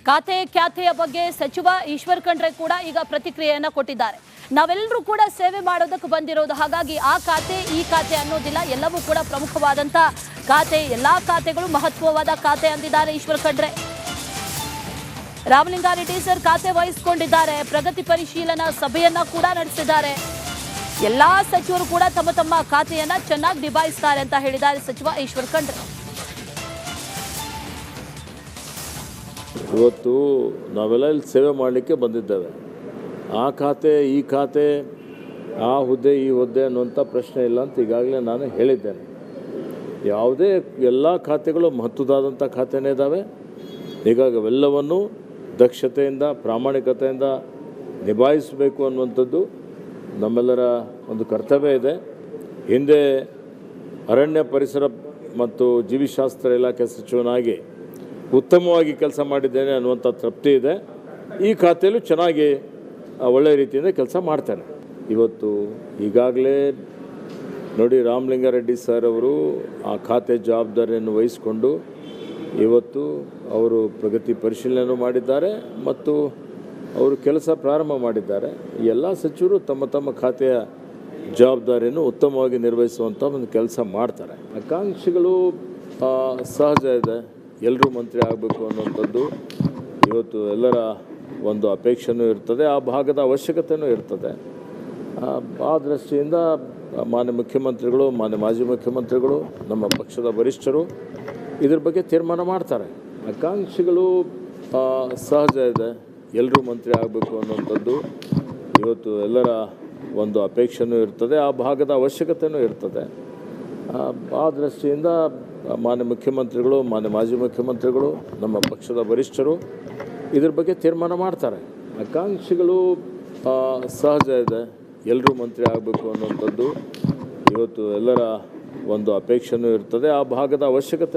ಖಾತೆ ಖ್ಯಾತೆಯ ಬಗ್ಗೆ ಸಚಿವ ಈಶ್ವರ್ ಖಂಡ್ರೆ ಕೂಡ ಈಗ ಪ್ರತಿಕ್ರಿಯೆಯನ್ನ ಕೊಟ್ಟಿದ್ದಾರೆ. ನಾವೆಲ್ಲರೂ ಕೂಡ ಸೇವೆ ಮಾಡೋದಕ್ಕೆ ಬಂದಿರೋದು, ಹಾಗಾಗಿ ಆ ಖಾತೆ ಈ ಖಾತೆ ಅನ್ನೋದಿಲ್ಲ, ಎಲ್ಲವೂ ಕೂಡ ಪ್ರಮುಖವಾದಂತ ಖಾತೆ, ಎಲ್ಲಾ ಖಾತೆಗಳು ಮಹತ್ವವಾದ ಖಾತೆ ಅಂದಿದ್ದಾರೆ ಈಶ್ವರ್ ಖಂಡ್ರೆ. ರಾಮಲಿಂಗಾರೆಡ್ಡಿ ಸರ್ ಖಾತೆ ವಹಿಸಿಕೊಂಡಿದ್ದಾರೆ, ಪ್ರಗತಿ ಪರಿಶೀಲನಾ ಸಭೆಯನ್ನ ಕೂಡ ನಡೆಸಿದ್ದಾರೆ. ಎಲ್ಲಾ ಸಚಿವರು ಕೂಡ ತಮ್ಮ ತಮ್ಮ ಖಾತೆಯನ್ನ ಚೆನ್ನಾಗಿ ನಿಭಾಯಿಸ್ತಾರೆ ಅಂತ ಹೇಳಿದ್ದಾರೆ ಸಚಿವ ಈಶ್ವರ್ ಖಂಡ್ರೆ. ಇವತ್ತು ನಾವೆಲ್ಲ ಇಲ್ಲಿ ಸೇವೆ ಮಾಡಲಿಕ್ಕೆ ಬಂದಿದ್ದೇವೆ. ಆ ಖಾತೆ ಈ ಖಾತೆ, ಆ ಹುದ್ದೆ ಈ ಹುದ್ದೆ ಅನ್ನುವಂಥ ಪ್ರಶ್ನೆ ಇಲ್ಲ ಅಂತ ಈಗಾಗಲೇ ನಾನು ಹೇಳಿದ್ದೇನೆ. ಯಾವುದೇ ಎಲ್ಲ ಖಾತೆಗಳು ಮಹತ್ವದಾದಂಥ ಖಾತೆನೇ ಇದ್ದಾವೆ. ಹೀಗಾಗಿ ಅವೆಲ್ಲವನ್ನು ದಕ್ಷತೆಯಿಂದ ಪ್ರಾಮಾಣಿಕತೆಯಿಂದ ನಿಭಾಯಿಸಬೇಕು ಅನ್ನುವಂಥದ್ದು ನಮ್ಮೆಲ್ಲರ ಒಂದು ಕರ್ತವ್ಯ ಇದೆ. ಹಿಂದೆ ಅರಣ್ಯ ಪರಿಸರ ಮತ್ತು ಜೀವಿಶಾಸ್ತ್ರ ಇಲಾಖೆ ಸಚಿವನಾಗಿ ಉತ್ತಮವಾಗಿ ಕೆಲಸ ಮಾಡಿದ್ದೇನೆ ಅನ್ನುವಂಥ ತೃಪ್ತಿ ಇದೆ. ಈ ಖಾತೆಯಲ್ಲೂ ಚೆನ್ನಾಗಿ ಒಳ್ಳೆಯ ರೀತಿಯಿಂದ ಕೆಲಸ ಮಾಡ್ತಾರೆ. ಇವತ್ತು ಈಗಾಗಲೇ ನೋಡಿ, ರಾಮಲಿಂಗಾರೆಡ್ಡಿ ಸರ್ ಅವರು ಆ ಖಾತೆ ಜವಾಬ್ದಾರಿಯನ್ನು ವಹಿಸಿಕೊಂಡು ಇವತ್ತು ಅವರು ಪ್ರಗತಿ ಪರಿಶೀಲನೆ ಮಾಡಿದ್ದಾರೆ ಮತ್ತು ಅವರು ಕೆಲಸ ಪ್ರಾರಂಭ ಮಾಡಿದ್ದಾರೆ. ಎಲ್ಲ ಸಚಿವರು ತಮ್ಮ ತಮ್ಮ ಖಾತೆಯ ಜವಾಬ್ದಾರಿಯನ್ನು ಉತ್ತಮವಾಗಿ ನಿರ್ವಹಿಸುವಂಥ ಒಂದು ಕೆಲಸ ಮಾಡ್ತಾರೆ. ಆಕಾಂಕ್ಷಿಗಳು ಸಹಜ ಇದೆ, ಎಲ್ಲರೂ ಮಂತ್ರಿ ಆಗಬೇಕು ಅನ್ನುವಂಥದ್ದು ಇವತ್ತು ಎಲ್ಲರ ಒಂದು ಅಪೇಕ್ಷೆನೂ ಇರ್ತದೆ, ಆ ಭಾಗದ ಅವಶ್ಯಕತೆಯೂ ಇರ್ತದೆ. ಆ ದೃಷ್ಟಿಯಿಂದ ಮಾನ್ಯ ಮುಖ್ಯಮಂತ್ರಿಗಳು, ಮಾನ್ಯ ಮಾಜಿ ಮುಖ್ಯಮಂತ್ರಿಗಳು, ನಮ್ಮ ಪಕ್ಷದ ವರಿಷ್ಠರು ಇದ್ರ ಬಗ್ಗೆ ತೀರ್ಮಾನ ಮಾಡ್ತಾರೆ. ಆಕಾಂಕ್ಷಿಗಳು ಸಹಜ ಇದೆ, ಎಲ್ಲರೂ ಮಂತ್ರಿ ಆಗಬೇಕು ಅನ್ನುವಂಥದ್ದು ಇವತ್ತು ಎಲ್ಲರ ಒಂದು ಅಪೇಕ್ಷೆನೂ ಇರ್ತದೆ, ಆ ಭಾಗದ ಅವಶ್ಯಕತೆಯೂ ಇರ್ತದೆ. ಆ ದೃಷ್ಟಿಯಿಂದ ಮಾನ್ಯ ಮುಖ್ಯಮಂತ್ರಿಗಳು, ಮಾನ್ಯ ಮಾಜಿ ಮುಖ್ಯಮಂತ್ರಿಗಳು, ನಮ್ಮ ಪಕ್ಷದ ವರಿಷ್ಠರು ಇದ್ರ ಬಗ್ಗೆ ತೀರ್ಮಾನ ಮಾಡ್ತಾರೆ. ಆಕಾಂಕ್ಷಿಗಳು ಸಹಜ ಇದೆ, ಎಲ್ಲರೂ ಮಂತ್ರಿ ಆಗಬೇಕು ಅನ್ನುವಂಥದ್ದು ಇವತ್ತು ಎಲ್ಲರ ಒಂದು ಅಪೇಕ್ಷೆನೂ ಇರ್ತದೆ, ಆ ಭಾಗದ ಅವಶ್ಯಕತೆ